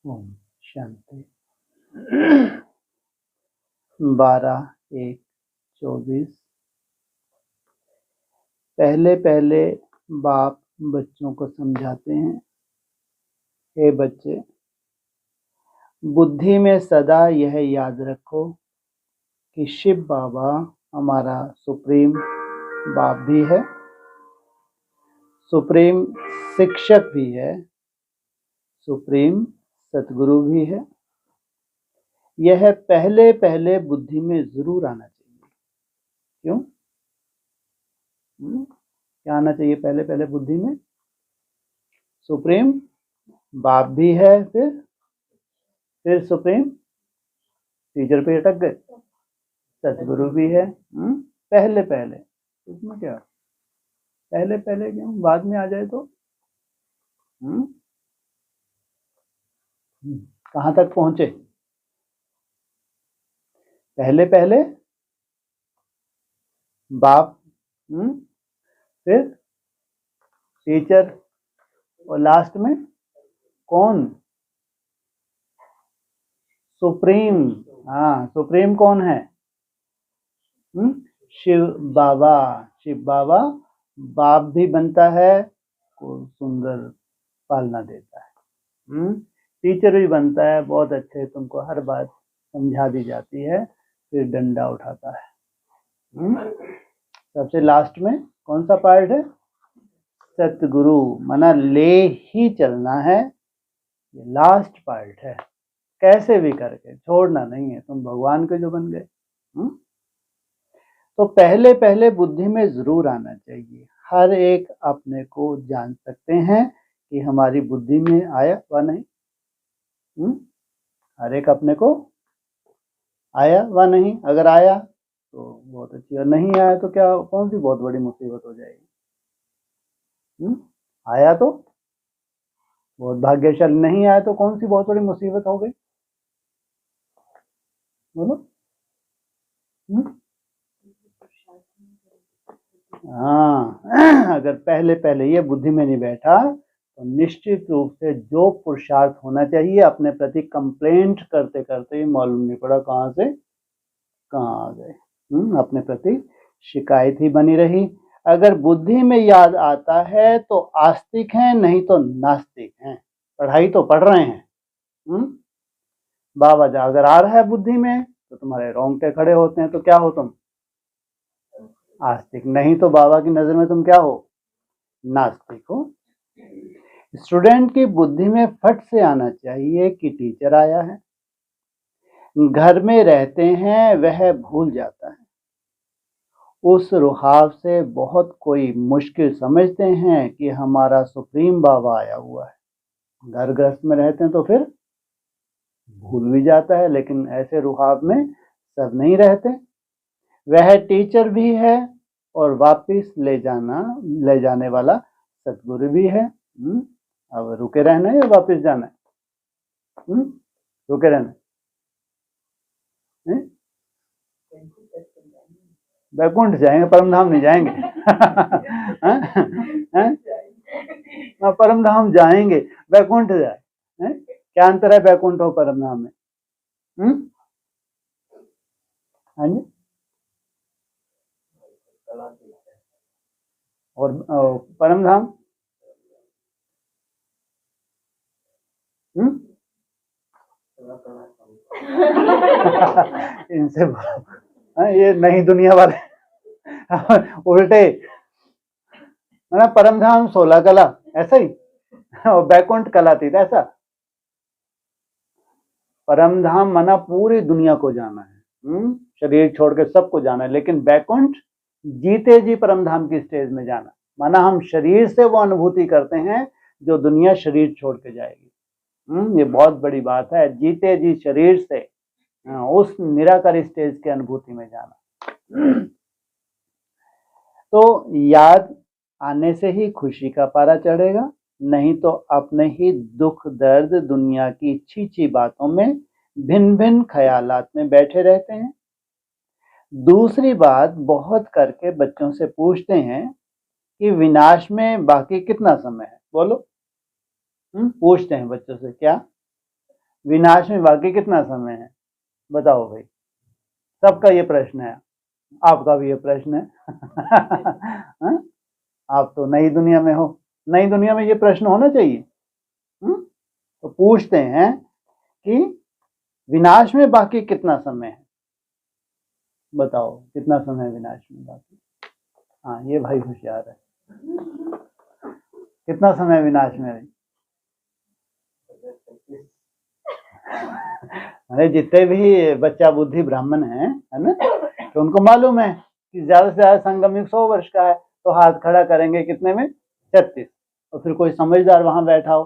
ओम शांति। 12/1/24। पहले पहले बाप बच्चों को समझाते हैं, हे बच्चे, बुद्धि में सदा यह याद रखो कि शिव बाबा हमारा सुप्रीम बाप भी है, सुप्रीम शिक्षक भी है, सुप्रीम सतगुरु भी है। यह पहले पहले बुद्धि में जरूर आना चाहिए। क्यों? क्या आना चाहिए पहले पहले बुद्धि में? सुप्रीम बाप भी है, फिर सुप्रीम टीचर पे अटक गए, सतगुरु भी है। पहले पहले इसमें क्या पहले पहले क्यों? बाद में आ जाए तो कहाँ तक पहुंचे? पहले पहले बाप, फिर टीचर, और लास्ट में कौन? सुप्रीम। हाँ, सुप्रीम कौन है? शिव बाबा। शिव बाबा बाप भी बनता है, को सुंदर पालना देता है। टीचर भी बनता है, बहुत अच्छे, तुमको हर बात समझा दी जाती है, फिर डंडा उठाता है। सबसे लास्ट में कौन सा पार्ट है? सतगुरु, मना ले ही चलना है, ये लास्ट पार्ट है। कैसे भी करके छोड़ना नहीं है, तुम भगवान के जो बन गए। तो पहले पहले बुद्धि में जरूर आना चाहिए। हर एक अपने को जान सकते हैं कि हमारी बुद्धि में आया व नहीं। हर एक अपने को आया व नहीं। अगर आया तो बहुत अच्छी, और नहीं आया तो क्या, कौन सी बहुत बड़ी मुसीबत हो जाएगी। आया तो बहुत भाग्यशाली, नहीं आया तो कौन सी बहुत बड़ी मुसीबत हो गई, बोलो। हाँ, अगर पहले पहले ये बुद्धि में नहीं बैठा तो निश्चित रूप से जो पुरुषार्थ होना चाहिए अपने प्रति कंप्लेंट करते करते ही मालूम नहीं पड़ा कहाँ से कहाँ आ गए। अपने प्रति शिकायत ही बनी रही। अगर बुद्धि में याद आता है तो आस्तिक हैं, नहीं तो नास्तिक हैं। पढ़ाई तो पढ़ रहे हैं। बाबा जा अगर आ रहा है बुद्धि में तो तुम्हारे रोंगटे खड़े होते हैं, तो क्या हो तुम? आस्तिक। नहीं तो बाबा की नजर में तुम क्या हो? नास्तिक हो। स्टूडेंट की बुद्धि में फट से आना चाहिए कि टीचर आया है। घर में रहते हैं वह भूल जाता है। उस रुहाव से बहुत कोई मुश्किल समझते हैं कि हमारा सुप्रीम बाबा आया हुआ है। घर गृहस्थ में रहते हैं तो फिर भूल भी जाता है, लेकिन ऐसे रुहाव में सब नहीं रहते। वह टीचर भी है और वापिस ले जाने वाला सतगुरु भी है। अब रुके रहना है या वापिस जाना है? रुके रहना है। बैकुंठ जाएंगे, परम धाम नहीं जाएंगे। परम धाम जाएंगे, बैकुंठ जाए। क्या अंतर है बैकुंठ और परम धाम में? हाँ जी। और परम धाम इनसे ये नई दुनिया वाले उल्टे, ना परम धाम 16 कला ऐसा ही, और बैकुंठ कलातीत ऐसा। परम धाम मना पूरी दुनिया को जाना है, शरीर छोड़ के सबको जाना है, लेकिन बैकुंठ जीते जी परम धाम की स्टेज में जाना, माना हम शरीर से वो अनुभूति करते हैं जो दुनिया शरीर छोड़ के जाएगी। ये बहुत बड़ी बात है, जीते जी शरीर से उस निराकार स्टेज के अनुभूति में जाना। तो याद आने से ही खुशी का पारा चढ़ेगा, नहीं तो अपने ही दुख दर्द दुनिया की छी बातों में भिन्न भिन्न ख्यालात में बैठे रहते हैं। दूसरी बात, बहुत करके बच्चों से पूछते हैं कि विनाश में बाकी कितना समय है, बोलो। पूछते हैं बच्चों से, क्या विनाश में बाकी कितना समय है? बताओ भाई, सबका ये प्रश्न है, आपका भी ये प्रश्न है। हाँ? आप तो नई दुनिया में हो, नई दुनिया में ये प्रश्न होना चाहिए। तो पूछते हैं कि विनाश में बाकी कितना समय है? बताओ कितना समय है विनाश में बाकी? हाँ, ये भाई होशियार है। कितना समय है विनाश में भाई? अरे जितने भी बच्चा बुद्धि ब्राह्मण है ना, तो उनको मालूम है कि ज्यादा से ज्यादा संगम युग 100 वर्ष का है, तो हाथ खड़ा करेंगे कितने में? 36। और फिर कोई समझदार वहां बैठा हो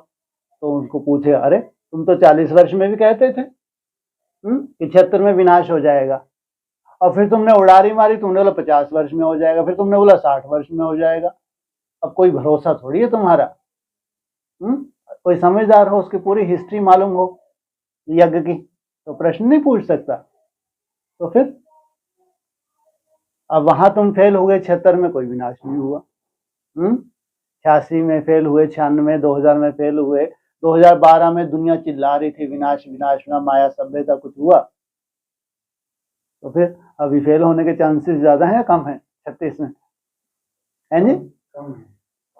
तो उनको पूछे, अरे तुम तो 40 वर्ष में भी कहते थे कि 76 में विनाश हो जाएगा, और फिर तुमने उड़ारी मारी, तुमने बोला 50 वर्ष में हो जाएगा, फिर तुमने बोला 60 वर्ष में हो जाएगा। अब कोई भरोसा थोड़ी है तुम्हारा। कोई समझदार हो, उसकी पूरी हिस्ट्री मालूम हो यज्ञ की, तो प्रश्न नहीं पूछ सकता। तो फिर अब वहां तुम फेल हो गए, 76 में कोई विनाश नहीं हुआ। 86 में फेल हुए, 96, 2000 में फेल हुए, 2012 में दुनिया चिल्ला रही थी विनाश विनाश ना, माया सभ्यता, कुछ हुआ? तो फिर अभी फेल होने के चांसेस ज्यादा हैं या कम है 36 में? है जी,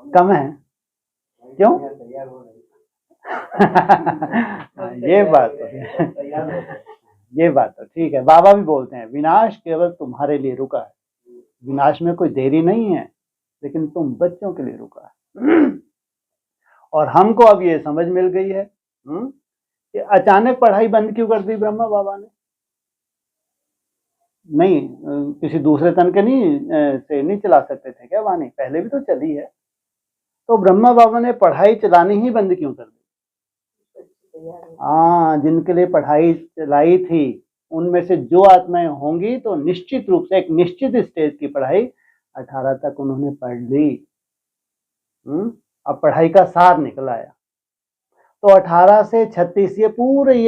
कम है। क्यों? ये बात तो है। ये बात तो ठीक है। बाबा भी बोलते हैं विनाश केवल तुम्हारे लिए रुका है, विनाश में कोई देरी नहीं है, लेकिन तुम बच्चों के लिए रुका है। और हमको अब ये समझ मिल गई है कि अचानक पढ़ाई बंद क्यों कर दी ब्रह्मा बाबा ने? नहीं, किसी दूसरे तन के से नहीं चला सकते थे क्या वाणी? पहले भी तो चली है। तो ब्रह्मा बाबा ने पढ़ाई चलानी ही बंद क्यों कर दी? हाँ, जिनके लिए पढ़ाई चलाई थी उनमें से जो आत्माएं होंगी तो निश्चित रूप से एक निश्चित स्टेज की पढ़ाई 18 तक उन्होंने पढ़ ली। अब पढ़ाई का सार निकल आया। तो 18 से 36 ये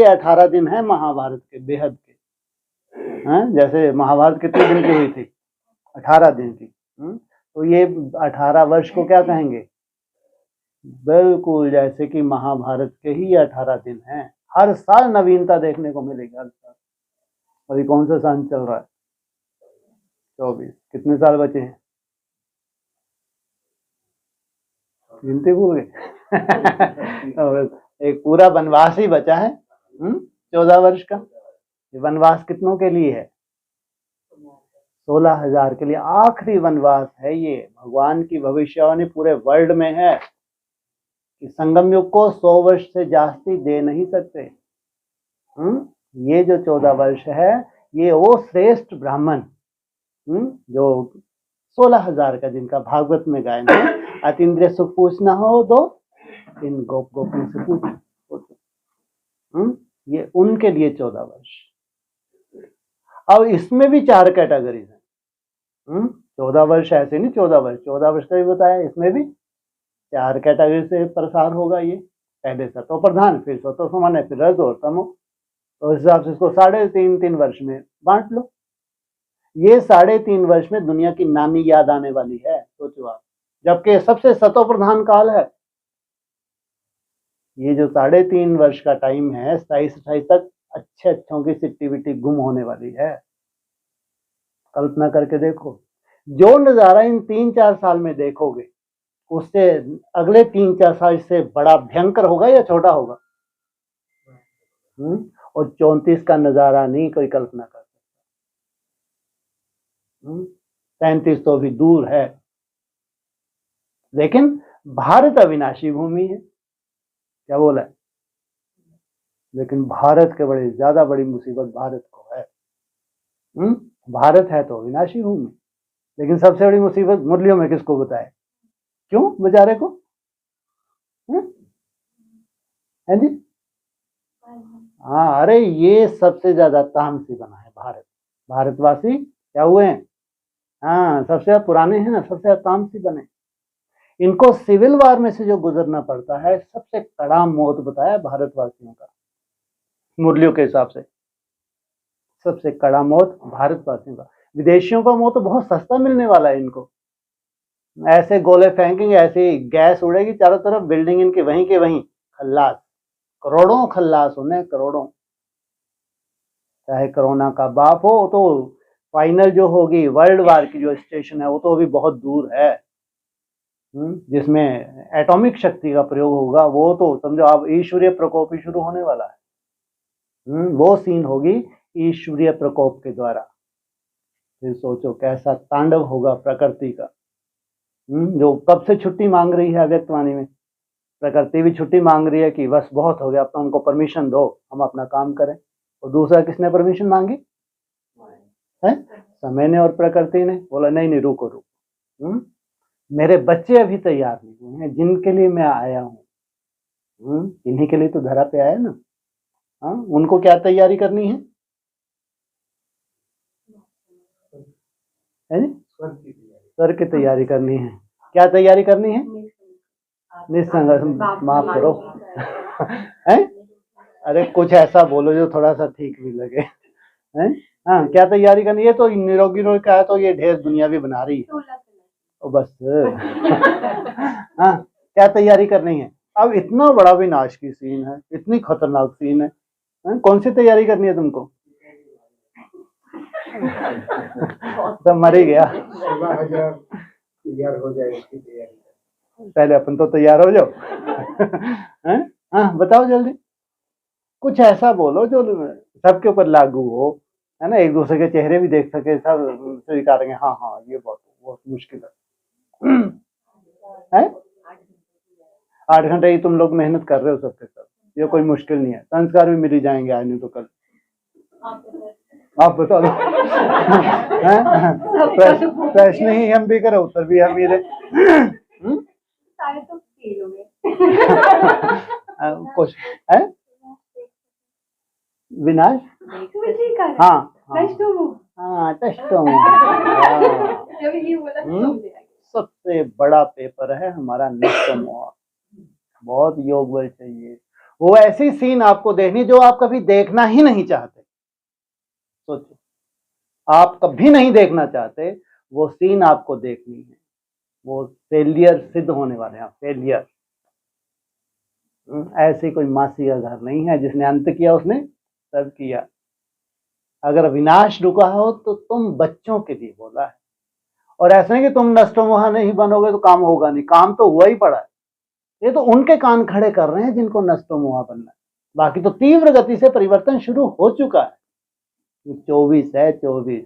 18 दिन है महाभारत के, बेहद के। जैसे महाभारत कितने दिन की हुई थी? 18 दिन की। तो ये 18 वर्ष को क्या कहेंगे? बिल्कुल जैसे कि महाभारत के ही 18 दिन हैं। हर साल नवीनता देखने को मिलेगी, हर साल। अभी कौन सा साल चल रहा है? 24। कितने साल बचे हैं? गिनती भूल गए। एक पूरा वनवास ही बचा है 14 वर्ष का। ये वनवास कितनों के लिए है? 16,000 के लिए। आखिरी वनवास है ये। भगवान की भविष्यवाणी पूरे वर्ल्ड में है कि संगम युग को 100 वर्ष से जास्ती दे नहीं सकते। ये जो 14 वर्ष है, ये वो श्रेष्ठ ब्राह्मण जो 16,000 का, जिनका भागवत में गायन है, अतीन्द्रिय सुख पूछना हो तो इन गोप गोपियों से पूछो। ये उनके लिए 14 वर्ष। अब इसमें भी 4 कैटेगरीज हैं। 14 वर्ष ऐसे नहीं, 14 वर्ष का भी बताया, इसमें भी 4 कैटेगरी से प्रसार होगा ये। पहले सतो प्रधान, फिर सतो सामान्य, फिर रज और तमो। तो इस हिसाब से इसको 3.5 वर्ष में बांट लो। ये 3.5 वर्ष में दुनिया की नानी याद आने वाली है, सोचो आप। जबकि सबसे सतो प्रधान काल है ये। जो 3.5 वर्ष का टाइम है, 27-28 तक अच्छे अच्छों की सिक्टिविटी गुम होने वाली है। कल्पना करके देखो, जो नजारा इन 3-4 साल में देखोगे उससे अगले 3-4 साल से बड़ा भयंकर होगा या छोटा होगा? और 34 का नजारा नहीं कोई कल्पना कर सकता। 35 तो अभी दूर है। लेकिन भारत अविनाशी भूमि है, क्या बोला है? लेकिन भारत के बड़े ज्यादा बड़ी मुसीबत भारत को है। भारत है तो अविनाशी भूमि, लेकिन सबसे बड़ी मुसीबत मुरलियों में किसको बताए? क्यों बेचारे को? है जी? हाँ, अरे ये सबसे ज्यादा तामसी बना है भारत। भारतवासी क्या हुए हैं? हाँ, सबसे पुराने हैं ना, सबसे तामसी बने। इनको सिविल वार में से जो गुजरना पड़ता है, सबसे कड़ा मौत बताया भारतवासियों का। मुरलियों के हिसाब से सबसे कड़ा मौत भारतवासियों का। विदेशियों का मौत तो बहुत सस्ता मिलने वाला है इनको। ऐसे गोले फेंकेंगे, ऐसे गैस उड़ेगी चारों तरफ, बिल्डिंग इनकी वहीं के वहीं खल्लास। करोड़ों खल्लास होने, करोड़ों। चाहे कोरोना का बाप हो, तो फाइनल जो होगी वर्ल्ड वार की जो स्टेशन है वो तो अभी बहुत दूर है, जिसमें एटॉमिक शक्ति का प्रयोग होगा, वो तो समझो आप ईश्वरीय प्रकोप ही शुरू होने वाला है। वो सीन होगी ईश्वरीय प्रकोप के द्वारा। फिर सोचो कैसा तांडव होगा प्रकृति का, जो कब से छुट्टी मांग रही है अव्यक्तवाणी में। प्रकृति भी छुट्टी मांग रही है कि बस बहुत हो गया, अब तो हमको परमिशन दो, हम अपना काम करें। और दूसरा किसने परमिशन मांगी है? समय ने और प्रकृति ने। बोला नहीं नहीं, रुको रुको, मेरे बच्चे अभी तैयार नहीं हुए हैं, जिनके लिए मैं आया हूँ, इन्हीं के लिए तो धरा पे आया ना। हाँ, उनको क्या तैयारी करनी है? स्वर्ग की तैयारी करनी है। क्या तैयारी करनी है? निस्संग, माफ करो हैं? अरे कुछ ऐसा बोलो जो थोड़ा सा ठीक भी लगे हैं? हाँ, क्या तैयारी करनी है? तो निरोगी रोग का है तो ये ढेर दुनिया भी बना रही है, तो बस हाँ, क्या तैयारी करनी है? अब इतना बड़ा विनाश की सीन है, इतनी खतरनाक सीन है, कौन सी तैयारी करनी है तुमको? तो मर ही गया, तैयार हो जाए उसकी तैयारी, पहले अपन तो तैयार हो जाओ। हाँ बताओ जल्दी, कुछ ऐसा बोलो जो सबके ऊपर लागू हो, है ना, एक दूसरे के चेहरे भी देख सके, सब स्वीकारेंगे हाँ हाँ ये बहुत मुश्किल है। 8 घंटे ही तुम लोग मेहनत कर रहे हो सबके सब, ये कोई मुश्किल नहीं है, संस्कार भी मिल ही जाएंगे आज नहीं तो कल। आप बता दो प्रश्न ही हम भी करें, उत्तर भी हम ही दे। कुछ है विनाश, हाँ हाँ सबसे बड़ा पेपर है हमारा नष्टमोह। बहुत योग बल चाहिए, वो ऐसी सीन आपको देखनी जो आप कभी देखना ही नहीं चाहते। सोचो, आप कभी नहीं देखना चाहते, वो सीन आपको देखनी है। वो फेलियर सिद्ध होने वाले हैं, फेलियर। ऐसी कोई मासी का घर नहीं है जिसने अंत किया, उसने सब किया। अगर विनाश रुका हो तो तुम बच्चों के लिए बोला है, और ऐसा नहीं कि तुम नष्टमोह नहीं बनोगे तो काम होगा नहीं, काम तो हुआ ही पड़ा है। ये तो उनके कान खड़े कर रहे हैं जिनको नष्टमोह बनना है, बाकी तो तीव्र गति से परिवर्तन शुरू हो चुका है। 24 है, 24,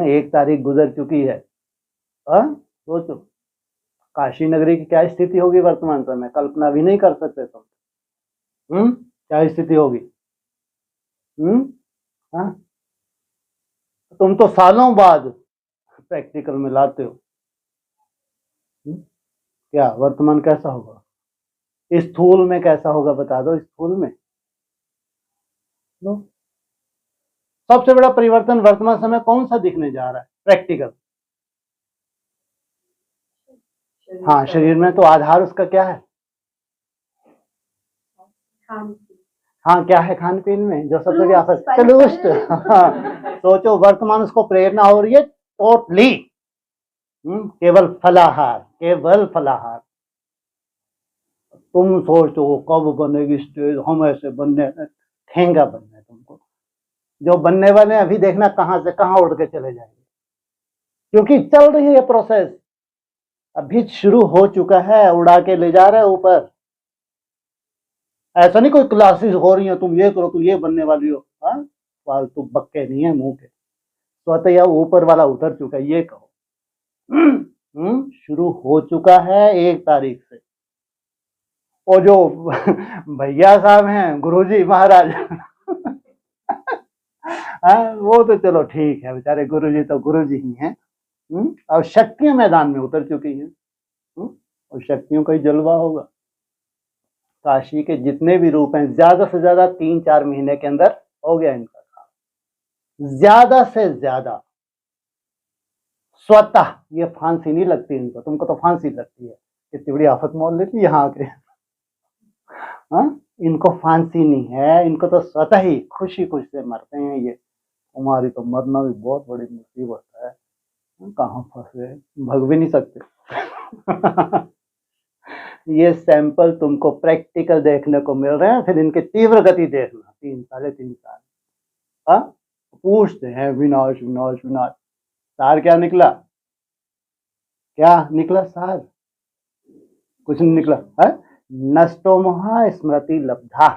1 तारीख गुजर चुकी है। सोचो काशी नगरी की क्या स्थिति होगी वर्तमान समय, कल्पना भी नहीं कर सकते तुम। क्या स्थिति होगी? तुम तो सालों बाद प्रैक्टिकल में लाते हो। क्या वर्तमान कैसा होगा? स्थूल में कैसा होगा बता दो, स्थूल में लो। सबसे बड़ा परिवर्तन वर्तमान समय कौन सा दिखने जा रहा है? प्रैक्टिकल। हाँ, शरीर में तो आधार उसका क्या है? हाँ, क्या है खान पीन में जो सबसे व्यापक? तलुष्ट। सोचो वर्तमान उसको प्रेरणा हो रही है टोटली, केवल फलाहार, केवल फलाहार। तुम सोचो कब बनेगी स्टेज, हम ऐसे बनने, ठेंगा बनना है तुमको। जो बनने वाले हैं अभी देखना कहां से कहां उड़ के चले जाएंगे, क्योंकि चल रही है प्रोसेस, अभी शुरू हो चुका है, उड़ा के ले जा रहे हैं ऊपर। ऐसा नहीं कोई क्लासेस हो रही हैं, तुम ये करो, तुम ये बनने वाली हो। हाँ, फालतू बक्के नहीं है मुंह के, स्वतः या ऊपर वाला उतर चुका है, ये कहो। शुरू हो चुका है 1 तारीख से। और जो भैया साहब हैं गुरुजी महाराज, वो तो चलो ठीक है, बेचारे गुरुजी तो गुरुजी ही हैं। और शक्तियां मैदान में उतर चुकी हैं, और शक्तियों का ही जलवा होगा। काशी के जितने भी रूप हैं, ज्यादा से ज्यादा 3-4 महीने के अंदर हो गया इनका काम, ज्यादा से ज्यादा। स्वतः ये फांसी नहीं लगती इनको, तुमको तो फांसी लगती है, इतनी बड़ी आफत मोल लेती यहाँ आके। इनको फांसी नहीं है, इनको तो स्वतः ही खुशी खुशी से मरते हैं ये। हमारी तो मरना भी बहुत बड़ी मुसीबत है, कहाँ फंसे, भग भी नहीं सकते। ये सैंपल तुमको प्रैक्टिकल देखने को मिल रहे हैं, फिर इनकी तीव्र गति देखना। 3 साढ़े 3 साल हाँ पूछते हैं विनाश विनाश विनाश, सार क्या निकला? क्या निकला सार? कुछ नहीं निकला है। नष्टो मोहा स्मृति लब्धा।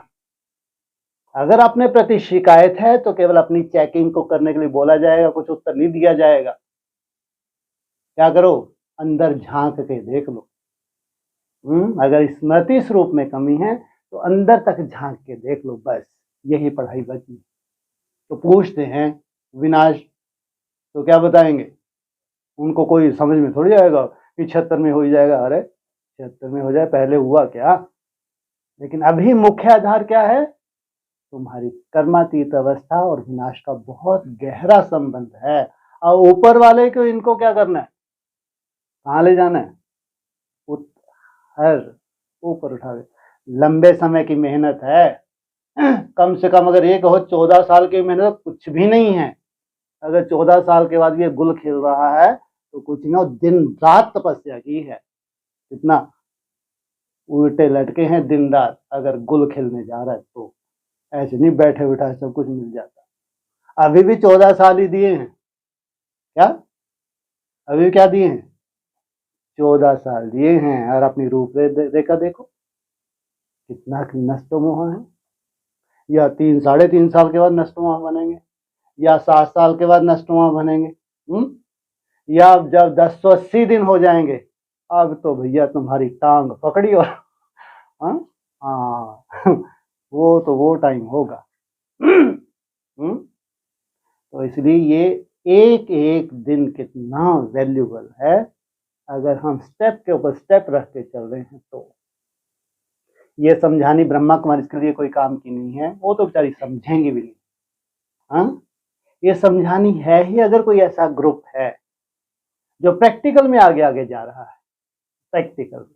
अगर अपने प्रति शिकायत है तो केवल अपनी चेकिंग को करने के लिए बोला जाएगा, कुछ उत्तर नहीं दिया जाएगा। क्या करो? अंदर झांक के देख लो। अगर स्मृति स्वरूप में कमी है तो अंदर तक झांक के देख लो, बस यही पढ़ाई बची। तो पूछते हैं विनाश, तो क्या बताएंगे? उनको कोई समझ में थोड़ी आएगा कि 76 में हो जाएगा। अरे 76 में हो जाए, पहले हुआ क्या? लेकिन अभी मुख्य आधार क्या है? तुम्हारी कर्मातीत अवस्था और विनाश का बहुत गहरा संबंध है। और ऊपर वाले को इनको क्या करना है? कहाँ ले जाना है? हर ऊपर उठा दे। लंबे समय की मेहनत है, कम से कम अगर एक हो 14 साल की मेहनत कुछ भी नहीं है। अगर 14 साल के बाद ये गुल खिल रहा है तो कुछ ना, दिन रात तपस्या की है। कितना उल्टे लटके हैं दिन रात, अगर गुल खिलने जा रहा है तो ऐसे नहीं बैठे बैठा सब कुछ मिल जाता। अभी भी 14 साल ही दिए हैं क्या? अभी क्या दिए हैं? 14 साल दिए हैं। और अपनी रूपरेखा देखो कितना नष्टोमोह है। या 3 साढ़े 3 साल के बाद नष्टोमोह बनेंगे, या 7 साल के बाद नष्टोमोह बनेंगे, या जब 1080 दिन हो जाएंगे, अब तो भैया तुम्हारी टांग पकड़ी और हाँ वो टाइम होगा। तो इसलिए ये एक एक दिन कितना वैल्यूबल है। अगर हम स्टेप के ऊपर स्टेप रख के चल रहे हैं तो ये समझानी ब्रह्मा कुमारी के लिए कोई काम की नहीं है, वो तो बेचारी समझेंगी भी नहीं। हाँ, ये समझानी है ही अगर कोई ऐसा ग्रुप है जो प्रैक्टिकल में आगे आगे जा रहा है। प्रैक्टिकल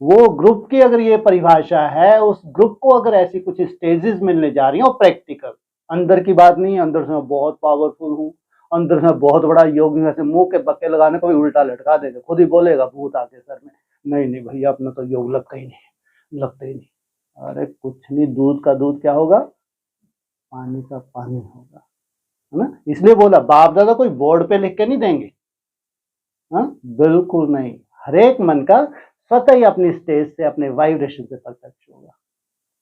वो ग्रुप की अगर ये परिभाषा है, उस ग्रुप को अगर ऐसी कुछ स्टेजेस मिलने जा रही हैं, और प्रैक्टिकल, अंदर की बात नहीं है अंदर से मैं बहुत पावरफुल हूँ, अंदर से बहुत बड़ा योगी, वैसे मुंह के बक्के लगाने को भी उल्टा लटका देगा, खुद ही बोलेगा भूत आके सर में, नहीं नहीं भैया अपना तो योग लगता ही नहीं, लगता ही नहीं। अरे कुछ नहीं, दूध का दूध क्या होगा? पानी का पानी होगा, है ना। इसलिए बोला बाप दादा कोई बोर्ड पे लिख के नहीं देंगे, हाँ बिल्कुल नहीं। हरेक मन का स्वतः ही अपनी स्टेज से, अपने वाइब्रेशन से प्रत्यक्ष होगा।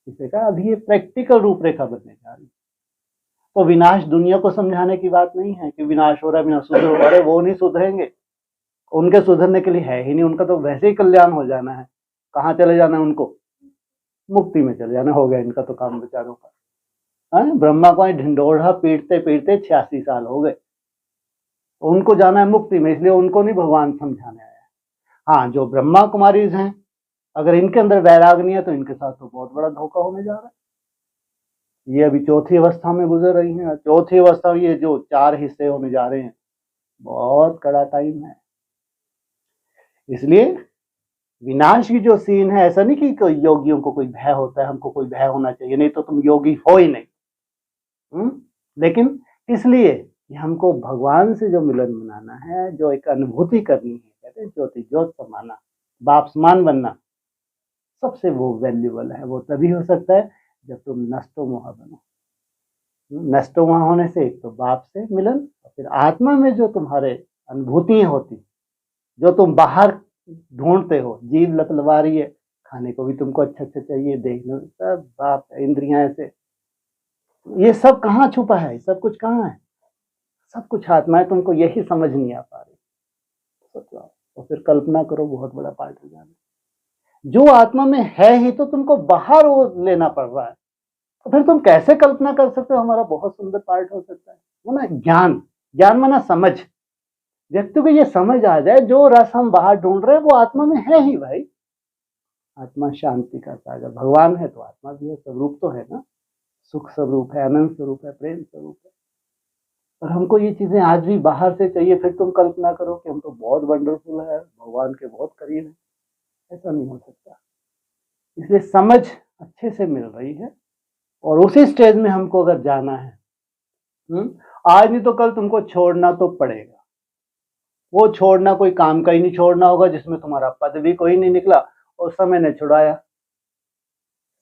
इसे कहा अभी ये प्रैक्टिकल रूपरेखा बनने जा रही है। तो विनाश दुनिया को समझाने की बात नहीं है कि विनाश हो रहा है, विनाश सुधरो, अरे वो नहीं सुधरेंगे, उनके सुधरने के लिए है ही नहीं, उनका तो वैसे ही कल्याण हो जाना है। कहाँ चले जाना है उनको? मुक्ति में चले जाना, हो गया इनका तो काम बेचारों का। ब्रह्मा को ढिंडोरा पीटते पीटते 86 साल हो गए, उनको जाना है मुक्ति में, इसलिए उनको नहीं भगवान समझाने आया। हाँ, जो ब्रह्मा कुमारीज हैं, अगर इनके अंदर वैराग नहीं है तो इनके साथ तो बहुत बड़ा धोखा होने जा रहा है। ये अभी चौथी अवस्था में गुजर रही हैं। चौथी अवस्था में ये जो 4 हिस्से होने जा रहे हैं, बहुत कड़ा टाइम है। इसलिए विनाश की जो सीन है, ऐसा नहीं कि कोई योगियों को कोई भय होता है, हमको कोई भय होना चाहिए, नहीं तो तुम योगी हो ही नहीं। लेकिन इसलिए कि हमको भगवान से जो मिलन मनाना है, जो एक अनुभूति करनी है, कहते हैं ज्योति ज्योत समाना, बाप समान बनना, सबसे वो वैल्यूबल है। वो तभी हो सकता है जब तुम नष्टोमोह बनो। नष्टोमोह होने से एक तो बाप से मिलन, और फिर आत्मा में जो तुम्हारे अनुभूतियां होती, जो तुम बाहर ढूंढते हो, जीव लतलवा रही है, खाने को भी तुमको अच्छा अच्छा चाहिए, देखने सब बाप, इंद्रियां ऐसे, ये सब कहाँ छुपा है? सब कुछ कहाँ है? सब कुछ आत्मा है, तुमको यही समझ नहीं आ पा रही। तो फिर कल्पना करो, बहुत बड़ा पार्ट हो जाना। जो आत्मा में है ही तो तुमको बाहर वो लेना पड़ रहा है, तो फिर तुम कैसे कल्पना कर सकते हो? हमारा बहुत सुंदर पार्ट हो सकता है वो ना, ज्ञान। ज्ञान माना समझ, व्यक्ति को ये समझ आ जाए जो रस हम बाहर ढूंढ रहे हैं वो आत्मा में है ही भाई। आत्मा शांति का सागर, भगवान है तो आत्मा भी है, स्वरूप तो है ना, सुख स्वरूप है, आनंद स्वरूप है, प्रेम स्वरूप है। और हमको ये चीजें आज भी बाहर से चाहिए, फिर तुम कल्पना करो कि हम तो बहुत वंडरफुल है, भगवान के बहुत करीब है, ऐसा नहीं हो सकता। इसलिए समझ अच्छे से मिल रही है, और उसी स्टेज में हमको अगर जाना है, आज नहीं तो कल तुमको छोड़ना तो पड़ेगा। वो छोड़ना कोई काम का ही नहीं छोड़ना होगा जिसमें तुम्हारा पद भी कोई नहीं निकला और समय ने छुड़ाया।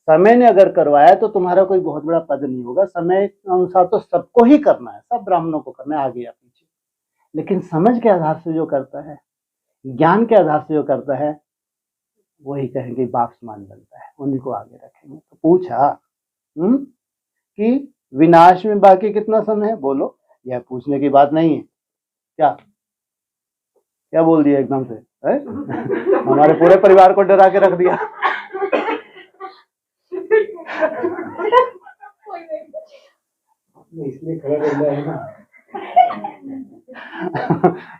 समय ने अगर करवाया तो तुम्हारा कोई बहुत बड़ा पद नहीं होगा। समय के अनुसार तो सबको ही करना है, सब ब्राह्मणों को करना है, आगे या पीछे। लेकिन समझ के आधार से जो करता है, ज्ञान के आधार से जो करता है, वही कहेंगे बाप समान बनता है, उन्हीं को आगे रखेंगे। तो पूछा कि विनाश में बाकी कितना समय है? बोलो, यह पूछने की बात नहीं है। क्या क्या बोल दिया एकदम से है? हमारे पूरे परिवार को डरा के रख दिया। इसलिए खड़ा रहना है ना।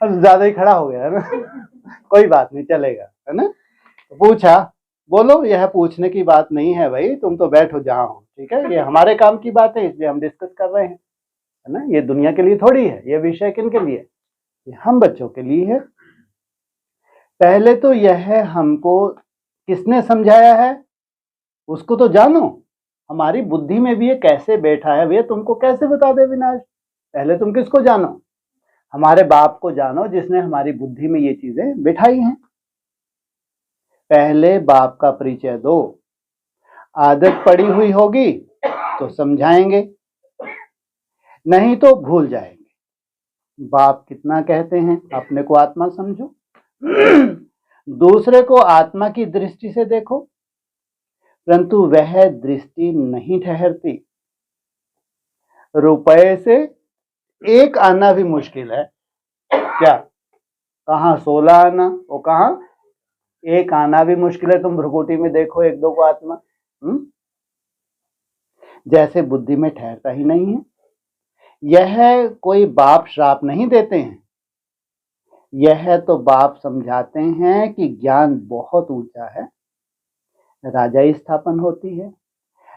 अब ज्यादा ही खड़ा हो गया है ना। कोई बात नहीं, चलेगा, है ना। तो पूछा, बोलो, यह पूछने की बात नहीं है भाई, तुम तो बैठो जहां हो, ठीक है। ये हमारे काम की बात है, इसलिए हम डिस्कस कर रहे हैं, है ना। ये दुनिया के लिए थोड़ी है, ये विषय किन के लिए? ये हम बच्चों के लिए है। पहले तो यह हमको किसने समझाया है उसको तो जानो। हमारी बुद्धि में भी ये कैसे बैठा है भैया, तुमको कैसे बता दे विनाश? पहले तुम किसको जानो? हमारे बाप को जानो जिसने हमारी बुद्धि में ये चीजें बिठाई हैं। पहले बाप का परिचय दो। आदत पड़ी हुई होगी तो समझाएंगे, नहीं तो भूल जाएंगे। बाप कितना कहते हैं, अपने को आत्मा समझो, दूसरे को आत्मा की दृष्टि से देखो, परंतु वह दृष्टि नहीं ठहरती। रुपए से एक आना भी मुश्किल है। क्या? कहाँ 16 आना, वो कहाँ एक आना भी मुश्किल है। तुम भ्रुकुटी में देखो एक दो को आत्मा, जैसे बुद्धि में ठहरता ही नहीं है। यह कोई बाप श्राप नहीं देते हैं, यह तो बाप समझाते हैं कि ज्ञान बहुत ऊंचा है, राजाई स्थापन होती है,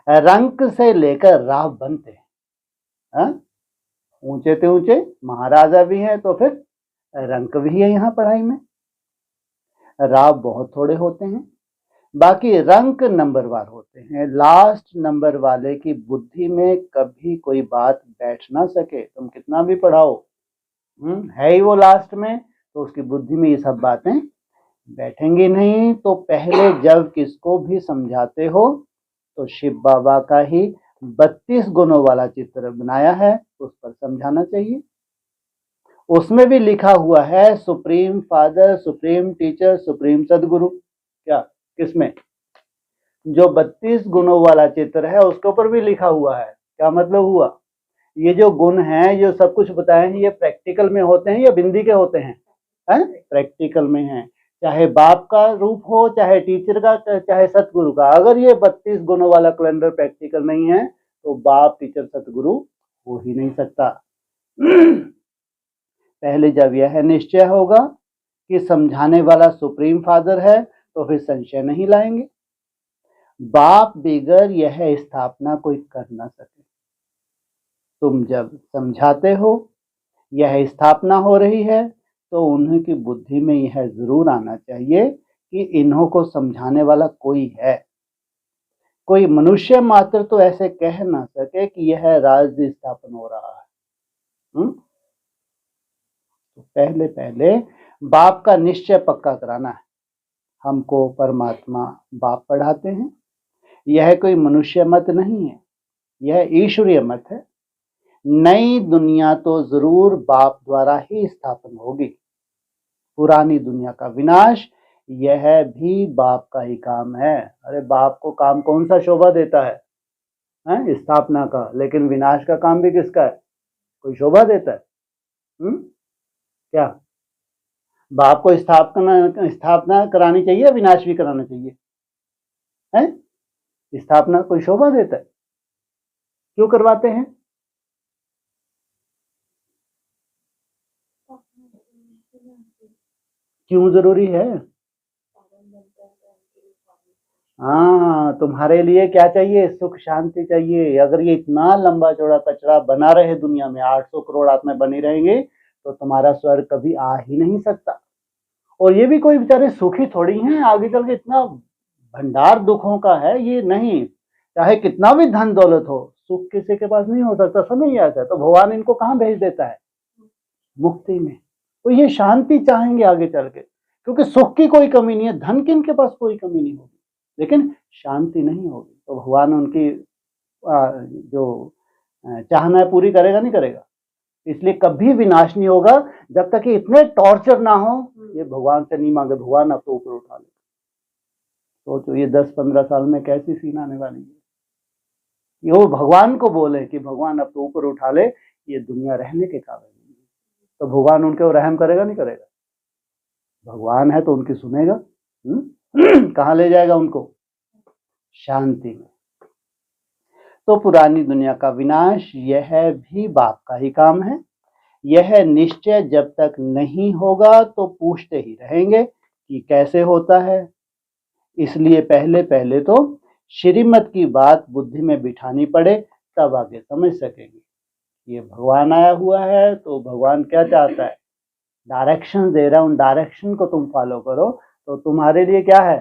रंक से लेकर राव बनते हैं। ऊंचे से ऊंचे महाराजा भी हैं, तो फिर रंक भी है यहाँ पढ़ाई में। राव बहुत थोड़े होते हैं, बाकी रंक नंबरवार होते हैं। लास्ट नंबर वाले की बुद्धि में कभी कोई बात बैठ ना सके, तुम कितना भी पढ़ाओ, है ही वो लास्ट में, तो उसकी बुद्धि में ये सब बातें बैठेंगी नहीं। तो पहले जब किसको भी समझाते हो तो शिव बाबा का ही 32 गुणों वाला चित्र बनाया है, उस पर समझाना चाहिए। उसमें भी लिखा हुआ है supreme father, supreme teacher, supreme सदगुरु। क्या? किसमें? जो 32 गुणों वाला चित्र है उसके ऊपर भी लिखा हुआ है। क्या मतलब हुआ? ये जो गुण हैं, जो सब कुछ बताए हैं, ये प्रैक्टिकल में होते हैं या बिंदी के होते हैं? प्रैक्टिकल में हैं। चाहे बाप का रूप हो, चाहे टीचर का, चाहे सतगुरु का। अगर ये 32 गुणों वाला कैलेंडर प्रैक्टिकल नहीं है तो बाप, टीचर, सतगुरु हो ही नहीं सकता। पहले जब यह निश्चय होगा कि समझाने वाला सुप्रीम फादर है तो फिर संशय नहीं लाएंगे। बाप बिगर यह स्थापना कोई कर ना सके। तुम जब समझाते हो यह स्थापना हो रही है तो उन्हीं की बुद्धि में यह जरूर आना चाहिए कि इन्हों को समझाने वाला कोई है। कोई मनुष्य मात्र तो ऐसे कह ना सके कि यह राज्य स्थापन हो रहा है। तो पहले पहले बाप का निश्चय पक्का कराना है। हमको परमात्मा बाप पढ़ाते हैं, यह कोई मनुष्य मत नहीं है, यह ईश्वरीय मत है। नई दुनिया तो जरूर बाप द्वारा ही स्थापन होगी। पुरानी दुनिया का विनाश यह भी बाप का ही काम है। अरे बाप को काम कौन सा शोभा देता है? स्थापना का। लेकिन विनाश का काम भी किसका है? कोई शोभा देता है? क्या बाप को स्थापना करानी चाहिए, विनाश भी कराना चाहिए? स्थापना कोई शोभा देता है? क्यों करवाते हैं? क्यों जरूरी है? हाँ, तुम्हारे लिए क्या चाहिए? सुख शांति चाहिए। अगर ये इतना लंबा चौड़ा कचरा बना रहे दुनिया में, 800 करोड़ आत्माएं बनी रहेंगे, तो तुम्हारा स्वर्ग कभी आ ही नहीं सकता। और ये भी कोई बेचारे सुखी थोड़ी हैं, आगे चल के इतना भंडार दुखों का है। ये नहीं, चाहे कितना भी धन दौलत हो, सुख किसी के पास नहीं हो सकता। समझ नहीं आता। तो भगवान इनको कहाँ भेज देता है? मुक्ति में। तो ये शांति चाहेंगे आगे चल के, क्योंकि सुख की कोई कमी नहीं है, धन की इनके पास कोई कमी नहीं होगी, लेकिन शांति नहीं होगी। तो भगवान उनकी जो चाहना है पूरी करेगा नहीं करेगा। इसलिए कभी विनाश नहीं होगा जब तक कि इतने टॉर्चर ना हो। ये भगवान से नहीं मांगे, भगवान अब तो ऊपर उठा ले। सोचो ये 10-15 साल में कैसी सीन आने वाली है। ये वो भगवान को बोले कि भगवान अब तो ऊपर उठा ले, ये दुनिया रहने के काबिल नहीं है। तो भगवान उनके ऊपर रहम करेगा नहीं करेगा? भगवान है तो उनकी सुनेगा। कहाँ ले जाएगा उनको? शांति में। तो पुरानी दुनिया का विनाश यह भी बाप का ही काम है। यह निश्चय जब तक नहीं होगा तो पूछते ही रहेंगे कि कैसे होता है। इसलिए पहले पहले तो श्रीमत की बात बुद्धि में बिठानी पड़े, तब आगे समझ सकेंगे। ये भगवान आया हुआ है तो भगवान क्या चाहता है, डायरेक्शन दे रहा है, उन डायरेक्शन को तुम फॉलो करो तो तुम्हारे लिए क्या है,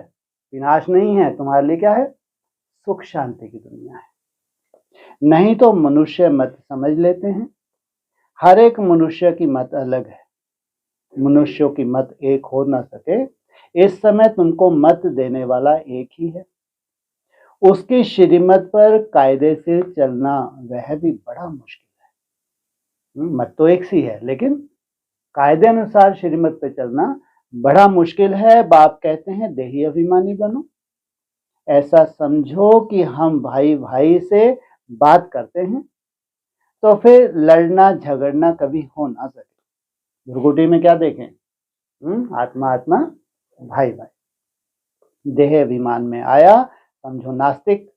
विनाश नहीं है, तुम्हारे लिए क्या है, सुख शांति की दुनिया है। नहीं तो मनुष्य मत समझ लेते हैं। हर एक मनुष्य की मत अलग है, मनुष्यों की मत एक हो ना सके। इस समय तुमको मत देने वाला एक ही है, उसकी श्रीमत पर कायदे से चलना वह भी बड़ा मुश्किल है। मत तो एक सी है, लेकिन कायदे अनुसार श्रीमत पे चलना बड़ा मुश्किल है। बाप कहते हैं देही अभिमानी बनो। ऐसा समझो कि हम भाई भाई से बात करते हैं तो फिर लड़ना झगड़ना कभी हो ना सके। भृगुटी में क्या देखें, आत्मा आत्मा भाई भाई। देह अभिमान में आया समझो नास्तिक,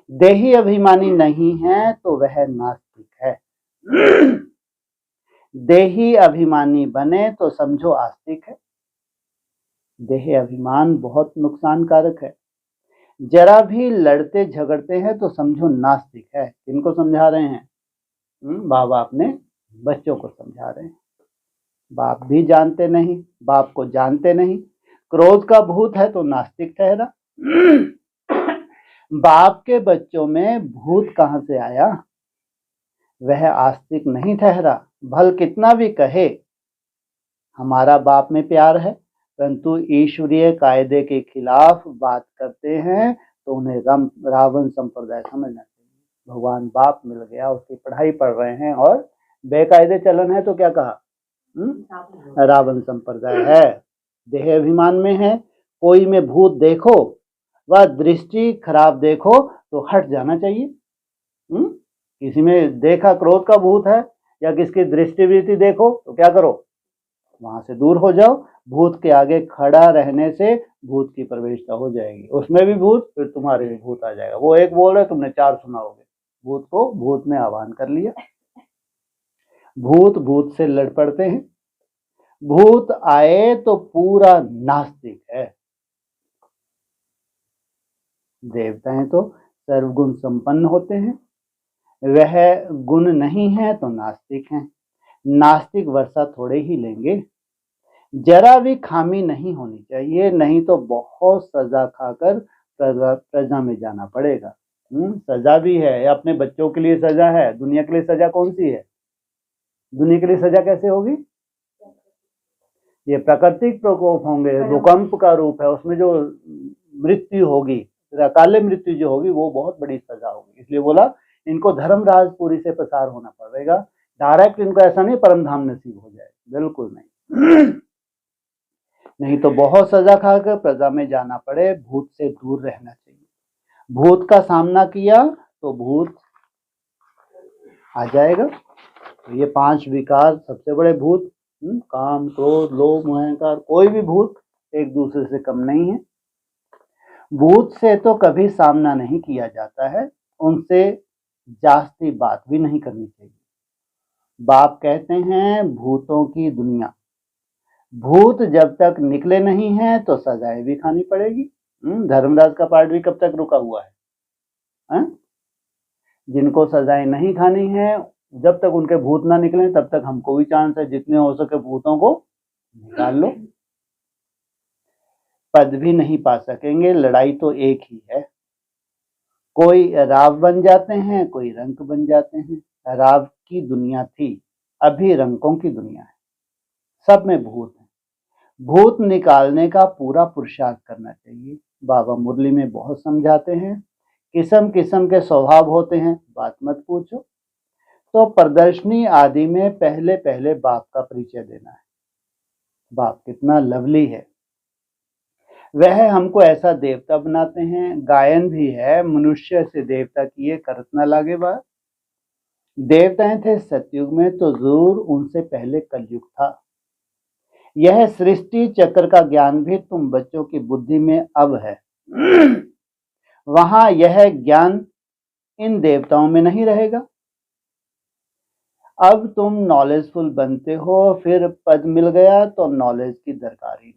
देही अभिमानी नहीं है तो वह नास्तिक है। देही अभिमानी बने तो समझो आस्तिक है। देह अभिमान बहुत नुकसानकारक है। जरा भी लड़ते झगड़ते हैं तो समझो नास्तिक है। किनको समझा रहे हैं? बाबा अपने बच्चों को समझा रहे हैं। बाप भी जानते नहीं, बाप को जानते नहीं। क्रोध का भूत है तो नास्तिक ठहरा। बाप के बच्चों में भूत कहां से आया? वह आस्तिक नहीं ठहरा। भल कितना भी कहे हमारा बाप में प्यार है, परंतु ईश्वरीय कायदे के खिलाफ बात करते हैं तो उन्हें रावण संप्रदाय समझना चाहिए। भगवान बाप मिल गया, उसकी पढ़ाई पढ़ रहे हैं और बेकायदे चलन है तो क्या कहा, रावण संप्रदाय है। देह अभिमान में है। कोई में भूत देखो व दृष्टि खराब देखो तो हट जाना चाहिए। किसी में देखा क्रोध का भूत है या किसकी दृष्टिवृत्ति देखो तो क्या करो, वहां से दूर हो जाओ। भूत के आगे खड़ा रहने से भूत की प्रवेशता हो जाएगी, उसमें भी भूत, फिर तुम्हारे भी भूत आ जाएगा। वो एक बोल रहे तुमने 4 सुनाओगे। भूत को भूत ने आह्वान कर लिया। भूत भूत से लड़ पड़ते हैं। भूत आए तो पूरा नास्तिक है। देवताएं तो सर्वगुण संपन्न होते हैं, वह गुण नहीं है तो नास्तिक हैं। नास्तिक वर्षा थोड़े ही लेंगे। जरा भी खामी नहीं होनी चाहिए, नहीं तो बहुत सजा खाकर प्रजा में जाना पड़ेगा। सजा भी है, अपने बच्चों के लिए सजा है। दुनिया के लिए सजा कौन सी है? दुनिया के लिए सजा कैसे होगी? ये प्राकृतिक प्रकोप होंगे, भूकंप का रूप है, उसमें जो मृत्यु होगी, अकाले मृत्यु जो होगी वो बहुत बड़ी सजा होगी। इसलिए बोला इनको धर्मराजपुरी से प्रसार होना पड़ेगा। डायरेक्ट इनको ऐसा नहीं परम धाम नसीब हो जाए, बिल्कुल नहीं। नहीं तो बहुत सजा खाकर प्रजा में जाना पड़े। भूत से दूर रहना चाहिए। भूत का सामना किया तो भूत आ जाएगा। तो ये 5 विकार सबसे बड़े भूत, काम क्रोध लोभ मोह अहंकार, कोई भी भूत एक दूसरे से कम नहीं है। भूत से तो कभी सामना नहीं किया जाता है, उनसे जास्ती बात भी नहीं करनी चाहिए। बाप कहते हैं भूतों की दुनिया, भूत जब तक निकले नहीं हैं तो सजाएं भी खानी पड़ेगी। धर्मराज का पार्ट भी कब तक रुका हुआ है? जिनको सजाएं नहीं खानी है, जब तक उनके भूत ना निकले तब तक हमको भी चांस है, जितने हो सके भूतों को निकाल लो। पद भी नहीं पा सकेंगे, लड़ाई तो एक ही है। कोई राव बन जाते हैं, कोई रंक बन जाते हैं। राव की दुनिया थी, अभी रंकों की दुनिया है। सब में भूत है। भूत निकालने का पूरा पुरुषार्थ करना चाहिए। बाबा मुरली में बहुत समझाते हैं, किस्म किस्म के स्वभाव होते हैं, बात मत पूछो। तो प्रदर्शनी आदि में पहले पहले बाप का परिचय देना है। बाप कितना लवली है, वह हमको ऐसा देवता बनाते हैं। गायन भी है, मनुष्य से देवता किए करत न लागे बात। देवताएं थे सतयुग में तो जरूर उनसे पहले कलयुग था। यह सृष्टि चक्र का ज्ञान भी तुम बच्चों की बुद्धि में अब है। वहां यह ज्ञान इन देवताओं में नहीं रहेगा। अब तुम नॉलेजफुल बनते हो, फिर पद मिल गया तो नॉलेज की दरकार ही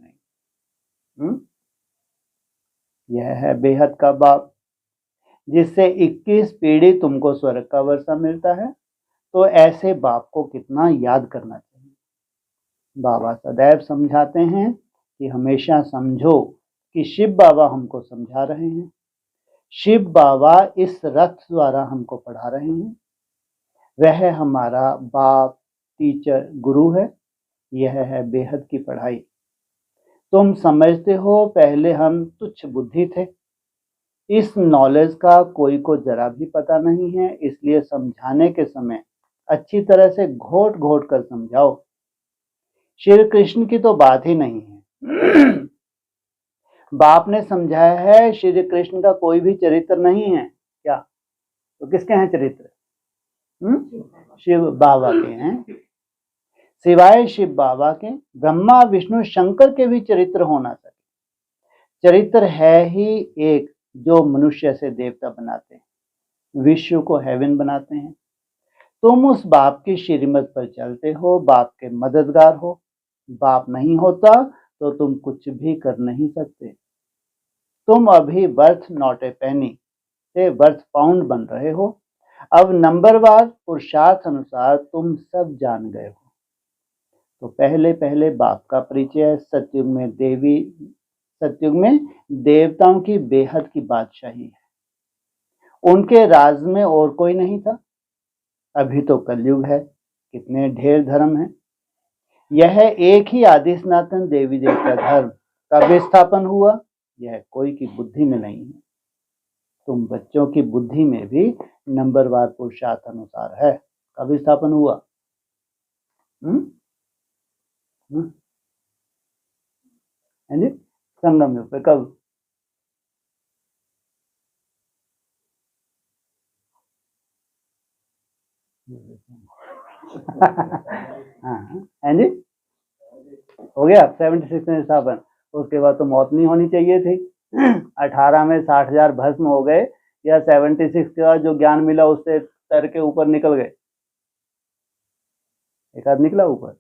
नहीं। यह है बेहद का बाप, जिससे 21 पीढ़ी तुमको स्वर्ग का वर्षा मिलता है। तो ऐसे बाप को कितना याद करना चाहिए। बाबा सदैव समझाते हैं कि हमेशा समझो कि शिव बाबा हमको समझा रहे हैं। शिव बाबा इस रथ द्वारा हमको पढ़ा रहे हैं। वह हमारा बाप, टीचर, गुरु है। यह है बेहद की पढ़ाई। तुम समझते हो पहले हम तुच्छ बुद्धि थे। इस नॉलेज का कोई को जरा भी पता नहीं है, इसलिए समझाने के समय अच्छी तरह से घोट घोट कर समझाओ। श्री कृष्ण की तो बात ही नहीं है। बाप ने समझाया है श्री कृष्ण का कोई भी चरित्र नहीं है। क्या तो किसके हैं चरित्र? शिव बाबा के हैं। सिवाय शिव बाबा के ब्रह्मा विष्णु शंकर के भी चरित्र होना चाहिए। चरित्र है ही एक जो मनुष्य से देवता बनाते हैं, विश्व को हेवन बनाते हैं। तुम उस बाप की श्रीमत पर चलते हो, बाप के मददगार हो। बाप नहीं होता तो तुम कुछ भी कर नहीं सकते। तुम अभी वर्थ नॉट ए पेनी से वर्थ पाउंड बन रहे हो। अब नंबरवार पुरुषार्थ अनुसार तुम सब जान गए हो। तो पहले पहले बाप का परिचय। सतयुग में देवताओं की बेहद की बादशाही है। उनके राज में और कोई नहीं था। अभी तो कलयुग है, कितने ढेर धर्म हैं। यह एक ही आदि सनातन देवी देवता धर्म कब स्थापन हुआ, यह कोई की बुद्धि में नहीं है। तुम बच्चों की बुद्धि में भी नंबरवार पुरुषार्थ अनुसार है। कब स्थापन हुआ? संगम युग पे कब? हाँ जी, हो गया 76 में स्थापन। उसके बाद तो मौत नहीं होनी चाहिए थी। 18 में 60,000 भस्म हो गए, या 76 के बाद जो ज्ञान मिला उससे तर के ऊपर निकल गए? एक आध निकला ऊपर।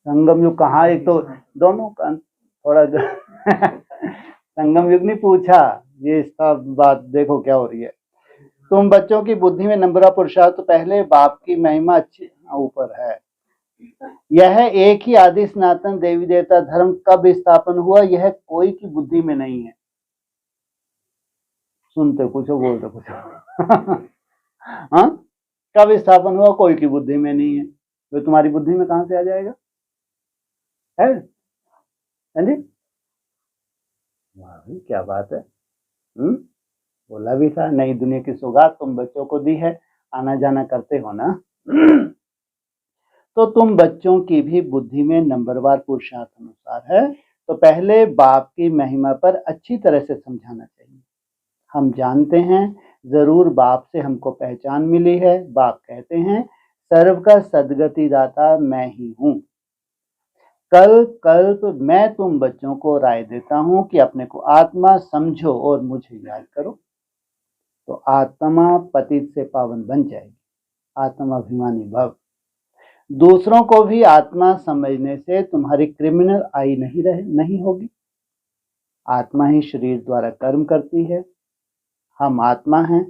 संगम युग कहाँ, एक तो दोनों का थोड़ा संगम युग नहीं पूछा, ये इसका बात देखो क्या हो रही है। तुम बच्चों की बुद्धि में नंबर ऑफ पुरुषार्थ, तो पहले बाप की महिमा अच्छी ऊपर है। यह एक ही आदि सनातन देवी देवता धर्म कब स्थापन हुआ, यह कोई की बुद्धि में नहीं है। सुनते कुछ हो, बोलते कुछ हो। हाँ, कब स्थापन हुआ कोई की बुद्धि में नहीं है, तो तुम्हारी बुद्धि में कहां से आ जाएगा? है जी, वाह क्या बात है। बोला भी था नई दुनिया की सौगात तुम बच्चों को दी है, आना जाना करते हो ना। तो तुम बच्चों की भी बुद्धि में नंबरवार पुरुषार्थ अनुसार है। तो पहले बाप की महिमा पर अच्छी तरह से समझाना चाहिए। हम जानते हैं जरूर बाप से हमको पहचान मिली है। बाप कहते हैं सर्व का सदगति दाता मैं ही हूँ। कल्प कल्प मैं तुम बच्चों को राय देता हूँ कि अपने को आत्मा समझो और मुझे याद करो। तो आत्मा पतित से पावन बन जाएगी। आत्मा अभिमानी भव। दूसरों को भी आत्मा समझने से तुम्हारी क्रिमिनल आई नहीं होगी। आत्मा ही शरीर द्वारा कर्म करती है। हम आत्मा हैं,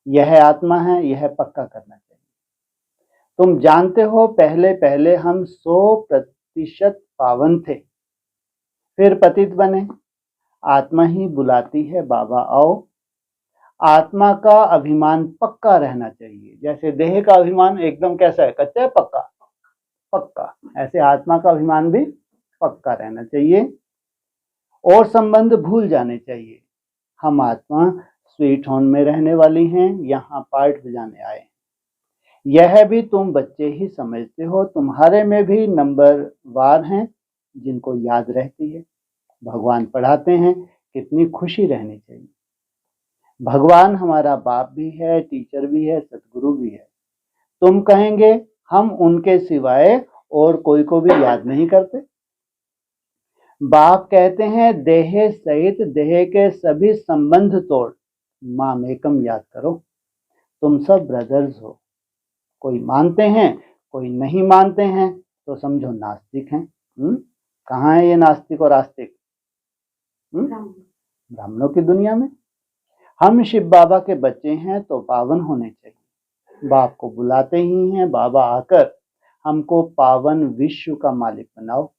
यह आत्मा है, यह पक्का करना चाहिए। तुम जानते हो पहले पहले हम 100% पावन थे, फिर पतित बने। आत्मा ही बुलाती है बाबा आओ। आत्मा का अभिमान पक्का रहना चाहिए। जैसे देह का अभिमान एकदम कैसा है, कच्चा है, पक्का, पक्का, ऐसे आत्मा का अभिमान भी पक्का रहना चाहिए। और संबंध भूल जाने चाहिए। हम आत्मा स्वीट होम में रहने वाली हैं, यहाँ पार्ट बजाने आए। यह भी तुम बच्चे ही समझते हो, तुम्हारे में भी नंबर वार हैं जिनको याद रहती है। भगवान पढ़ाते हैं, कितनी खुशी रहनी चाहिए। भगवान हमारा बाप भी है, टीचर भी है, सतगुरु भी है। तुम कहेंगे हम उनके सिवाय और कोई को भी याद नहीं करते। बाप कहते हैं देह सहित देह के सभी संबंध तोड़ मामेकम याद करो। तुम सब ब्रदर्स हो। कोई मानते हैं, कोई नहीं मानते हैं, तो समझो नास्तिक हैं। कहाँ है ये नास्तिक और आस्तिक? ब्राह्मणों की दुनिया में। हम शिव बाबा के बच्चे हैं तो पावन होने चाहिए। बाप को बुलाते ही हैं, बाबा आकर हमको पावन विश्व का मालिक बनाओ।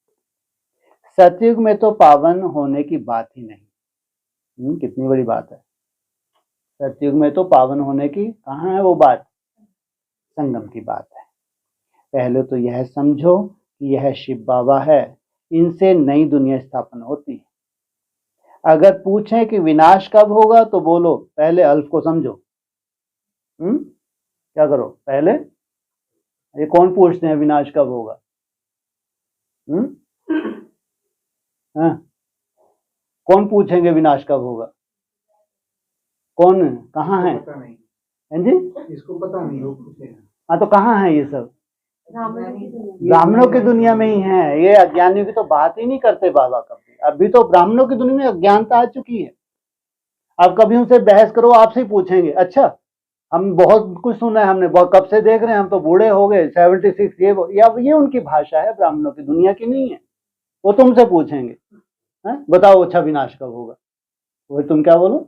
सतयुग में तो पावन होने की बात ही नहीं। कितनी बड़ी बात है। सतयुग में तो पावन होने की कहाँ है वो बात, संगम की बात है। पहले तो यह समझो कि यह शिव बाबा है, इनसे नई दुनिया स्थापना होती है। अगर पूछें कि विनाश कब होगा तो बोलो पहले अल्फ को समझो। क्या करो पहले? ये कौन पूछते हैं विनाश कब होगा? हाँ? कौन पूछेंगे विनाश कब होगा? कौन, कहाँ है? जी, इसको पता नहीं हो। हाँ, तो कहाँ है ये सब? ब्राह्मणों की दुनिया में ही है। ये अज्ञानियों की तो बात ही नहीं करते बाबा कभी। अभी तो ब्राह्मणों की दुनिया में अज्ञानता आ चुकी है। अब कभी उनसे बहस करो, आपसे ही पूछेंगे अच्छा हम बहुत कुछ सुना है, हमने बहुत कब से देख रहे हैं, हम तो बूढ़े हो गए 76, ये उनकी भाषा है, ब्राह्मणों की दुनिया की नहीं है। वो तुमसे पूछेंगे बताओ अच्छा विनाश कब होगा? वही तुम क्या बोलो?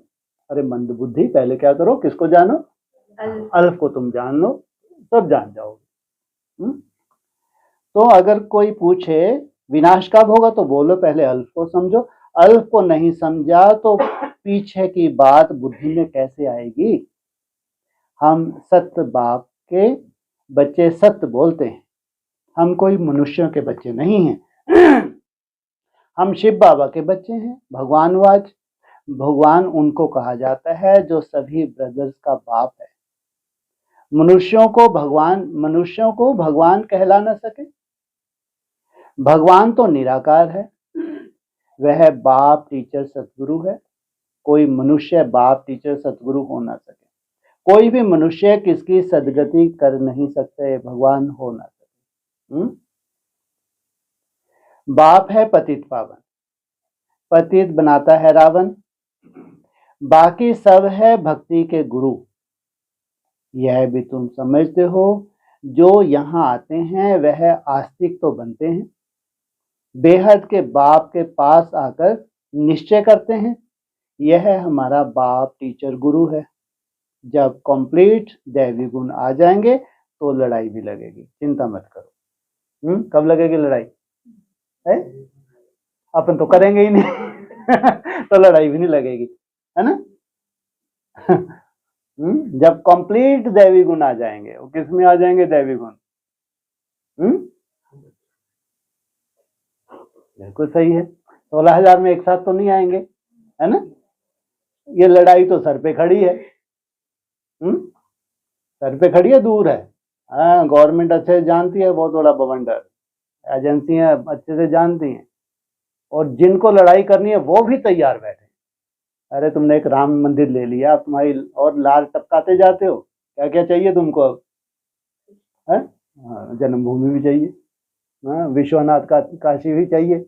अरे मंद बुद्धि, पहले क्या करो, किसको जानो? अल्फ को तुम जान लो, सब जान जाओगे। तो अगर कोई पूछे विनाश कब होगा तो बोलो पहले अल्फ को समझो। अल्फ को नहीं समझा तो पीछे की बात बुद्धि में कैसे आएगी? हम सत्य बाप के बच्चे सत्य बोलते हैं, हम कोई मनुष्यों के बच्चे नहीं हैं। हम शिव बाबा के बच्चे हैं। भगवान वाच, भगवान उनको कहा जाता है जो सभी ब्रदर्स का बाप है। मनुष्यों को भगवान कहला न सके। भगवान तो निराकार है, वह बाप टीचर सतगुरु है। कोई मनुष्य बाप टीचर सतगुरु हो ना सके। कोई भी मनुष्य किसकी सदगति कर नहीं सकते, भगवान हो ना सके। बाप है पतित पावन, पतित बनाता है रावण। बाकी सब है भक्ति के गुरु। यह भी तुम समझते हो, जो यहाँ आते हैं वह आस्तिक तो बनते हैं, बेहद के बाप के पास आकर निश्चय करते हैं यह हमारा बाप टीचर गुरु है। जब कंप्लीट दैवी गुण आ जाएंगे तो लड़ाई भी लगेगी, चिंता मत करो। कब लगेगी लड़ाई? है? अपन तो करेंगे ही नहीं तो लड़ाई भी नहीं लगेगी, है ना? जब कंप्लीट दैवी गुण आ जाएंगे, वो किस में आ जाएंगे दैवी गुण? बिल्कुल सही है। 16,000 में एक साथ तो नहीं आएंगे, है ना? ये लड़ाई तो सर पे खड़ी है। सर पे खड़ी है, दूर है। हाँ, गवर्नमेंट अच्छे से जानती है, बहुत बड़ा बवंडर, एजेंसियां अच्छे से जानती हैं, और जिनको लड़ाई करनी है वो भी तैयार बैठे। अरे तुमने एक राम मंदिर ले लिया, तुम्हारी और लाल टपकाते जाते हो, क्या क्या चाहिए तुमको अब? है जन्मभूमि भी चाहिए, विश्वनाथ का काशी भी चाहिए।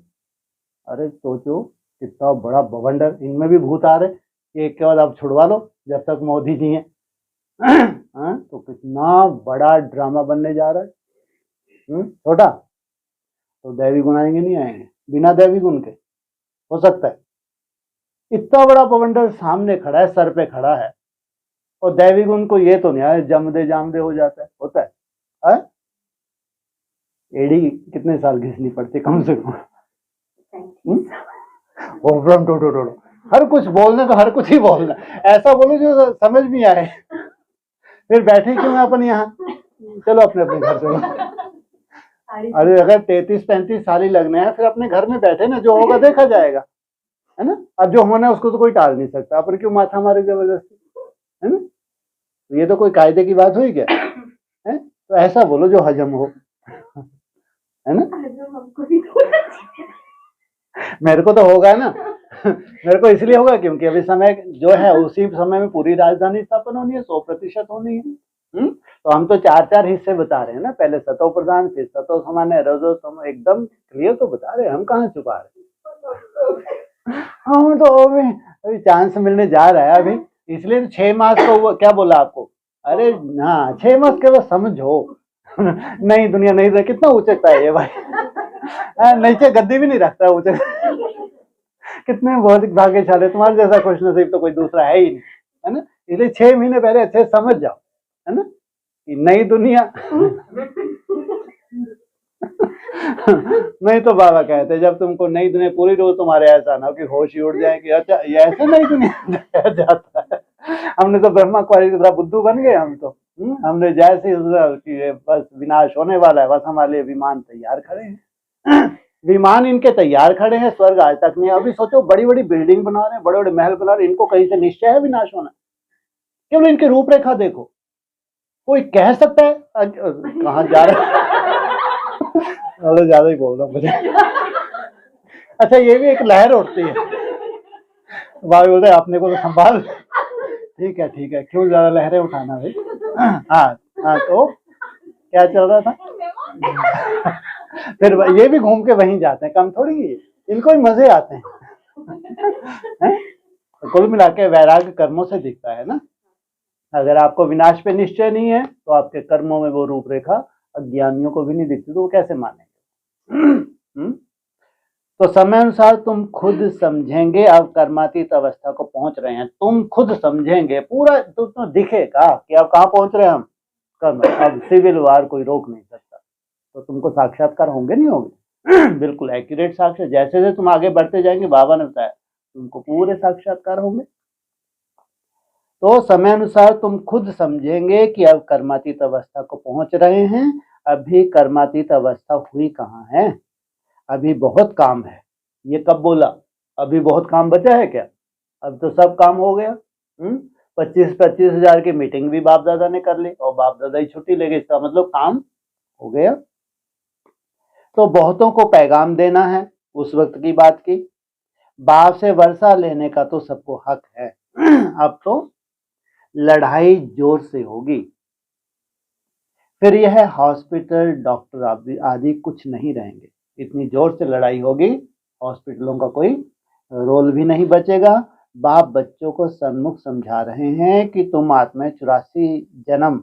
अरे सोचो कितना बड़ा बवंडर, इनमें भी भूत आ रहे, एक के बाद आप छुड़वा लो जब तक मोदी जी हैं। तो कितना बड़ा ड्रामा बनने जा रहा है। छोटा तो दैवी गुण आएंगे नहीं आएंगे? बिना दैवी गुण के हो सकता है? इतना बड़ा बवंडर सामने खड़ा है, सर पे खड़ा है, और दैवी गुण को ये तो नहीं आया, जमदे जामदे हो जाता है, होता है? एडी कितने साल घिसनी पड़ती कम से कम? हर कुछ बोलना तो हर कुछ ही बोलना, ऐसा बोलो जो समझ भी आए। फिर बैठे क्यों हैं अपन यहाँ, चलो अपने अपने घर चलो। अरे अगर 33-35 साल ही लगने हैं, फिर अपने घर में बैठे ना, जो होगा देखा जाएगा, है ना। अब जो होना है उसको तो कोई टाल नहीं सकता, अपन क्यों माथा मारे जबरदस्ती, है ना। तो ये तो कोई कायदे की बात हुई क्या है। तो ऐसा बोलो जो हजम हो, है ना। मेरे को तो होगा ना। मेरे को इसलिए होगा क्योंकि अभी समय जो है उसी समय में पूरी राजधानी स्थापन होनी है, 100% होनी है। तो हम तो 4-4 हिस्से बता रहे हैं ना, पहले सतो प्रधान, फिर सतो सामान्य, रजो तमो, एकदम क्लियर तो बता रहे हैं, हम कहाँ छुपा रहे। हम तो अभी चांस मिलने जा रहा है अभी, इसलिए तो 6 मास को क्या बोला आपको। अरे हाँ 6 मास के बाद समझो। नहीं दुनिया नहीं, कितना ऊंचता है ये भाई। नीचे गद्दी भी नहीं रखता ऊंचे। कितने बहुत भाग्यशाली, तुम्हारे जैसा खुश नसीब तो कोई दूसरा है ही नहीं, है ना। इसलिए 6 महीने पहले अच्छे समझ जाओ, है ना, कि नई दुनिया। नहीं तो बाबा कहते जब तुमको नई दुनिया पूरी रोज तुम्हारे ऐसा ना हो कि होश ही उड़ जाए कि अच्छा ये ऐसे नई दुनिया जाता है। हमने तो ब्रह्मा कुमारी की तरह बुद्धू बन गए हम तो। हमने जैसे कि बस विनाश होने वाला है, बस हमारे लिए विमान तैयार खड़े हैं। विमान इनके तैयार खड़े हैं, स्वर्ग आज तक नहीं। अभी सोचो बड़ी बड़ी बिल्डिंग बना रहे हैं, बड़े बड़े महल बना रहे हैं, इनको कहीं से निश्चय है विनाश होना। केवल इनकी रूपरेखा देखो, कोई कह सकता है कहाँ जा रहा है। ज्यादा ही बोल रहा हूँ मुझे। अच्छा ये भी एक लहर उठती है, भाई बोलते अपने को तो संभाल। ठीक है क्यों ज्यादा लहरें उठाना भाई। हाँ हाँ तो क्या चल रहा था। फिर ये भी घूम के वहीं जाते हैं, कम थोड़ी, इनको भी मजे आते हैं। तो कुल मिला के वैराग्य कर्मों से दिखता है ना। अगर आपको विनाश पे निश्चय नहीं है तो आपके कर्मों में वो रूपरेखा अज्ञानियों को भी नहीं दिखती, तो वो कैसे मानेंगे। तो समय अनुसार तुम खुद समझेंगे, अब कर्मातीत अवस्था को पहुंच रहे हैं, तुम खुद समझेंगे पूरा, तो दिखेगा कि अब कहाँ पहुंच रहे हैं हम कर्म। अब सिविल वार कोई रोक नहीं सकता, तो तुमको साक्षात्कार होंगे नहीं होंगे। बिल्कुल एक्यूरेट साक्षात, जैसे जैसे तुम आगे बढ़ते जाएंगे, बाबा ने बताया तुमको पूरे साक्षात्कार होंगे। तो समय अनुसार तुम खुद समझेंगे कि अब कर्मातीत अवस्था को पहुंच रहे हैं। अभी कर्मातीत अवस्था हुई कहाँ है, अभी बहुत काम है। ये कब बोला, अभी बहुत काम बचा है क्या, अब तो सब काम हो गया। 25-25 हजार की मीटिंग भी बाप दादा ने कर ली, और बाप दादा ही छुट्टी ले गए, इसका मतलब काम हो गया। तो बहुतों को पैगाम देना है, उस वक्त की बात की। बाप से वर्षा लेने का तो सबको हक है। अब तो लड़ाई जोर से होगी, फिर यह हॉस्पिटल डॉक्टर आदि कुछ नहीं रहेंगे, इतनी जोर से लड़ाई होगी, हॉस्पिटलों का कोई रोल भी नहीं बचेगा। बाप बच्चों को सन्मुख समझा रहे हैं कि तुम आत्मा 84 जन्म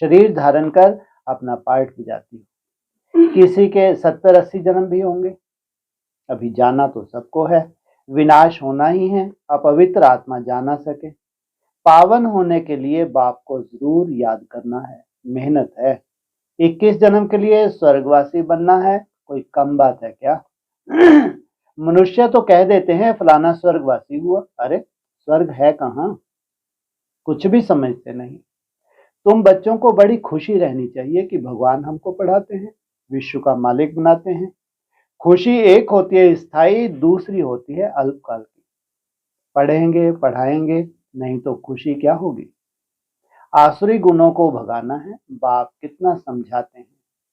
शरीर धारण कर अपना पार्ट बजाती हो, किसी के 70-80 जन्म भी होंगे। अभी जाना तो सबको है, विनाश होना ही है, अपवित्र आत्मा जा ना सके। पावन होने के लिए बाप को जरूर याद करना है, मेहनत है। 21 जन्म के लिए स्वर्गवासी बनना है, कोई कम बात है क्या। मनुष्य तो कह देते हैं फलाना स्वर्गवासी हुआ, अरे स्वर्ग है कहाँ, कुछ भी समझते नहीं। तुम बच्चों को बड़ी खुशी रहनी चाहिए कि भगवान हमको पढ़ाते हैं, विश्व का मालिक बनाते हैं। खुशी एक होती है स्थायी, दूसरी होती है अल्पकाल की। पढ़ेंगे पढ़ाएंगे नहीं तो खुशी क्या होगी। आसुरी गुणों को भगाना है, बाप कितना समझाते हैं,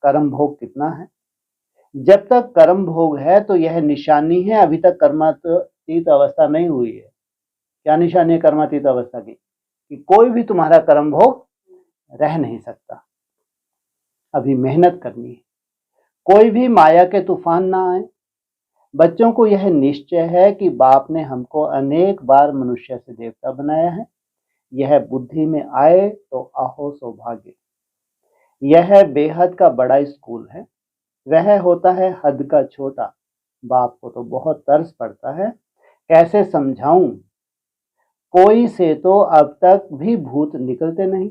कर्म भोग कितना है। जब तक कर्म भोग है तो यह निशानी है अभी तक कर्मातीत अवस्था नहीं हुई है। क्या निशानी है कर्मातीत अवस्था की, कि कोई भी तुम्हारा कर्म भोग रह नहीं सकता। अभी मेहनत करनी है, कोई भी माया के तूफान ना आए। बच्चों को यह निश्चय है कि बाप ने हमको अनेक बार मनुष्य से देवता बनाया है, यह बुद्धि में आए तो आहो सौभाग्य। यह बेहद का बड़ा स्कूल है, वह होता है हद का छोटा। बाप को तो बहुत तरस पड़ता है, कैसे समझाऊं। कोई से तो अब तक भी भूत निकलते नहीं,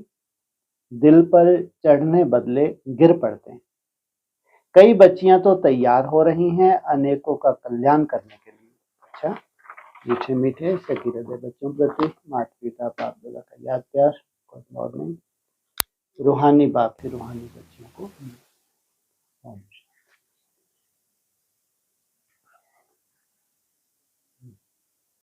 दिल पर चढ़ने बदले गिर पड़ते हैं। कई बच्चियां तो तैयार हो रही हैं अनेकों का कल्याण करने के लिए। अच्छा मीठे मीठे सकी हृदय बच्चों प्रति माता पिता बाप दादा का याद प्यार। Good morning. रूहानी बाप से रूहानी बच्चों को।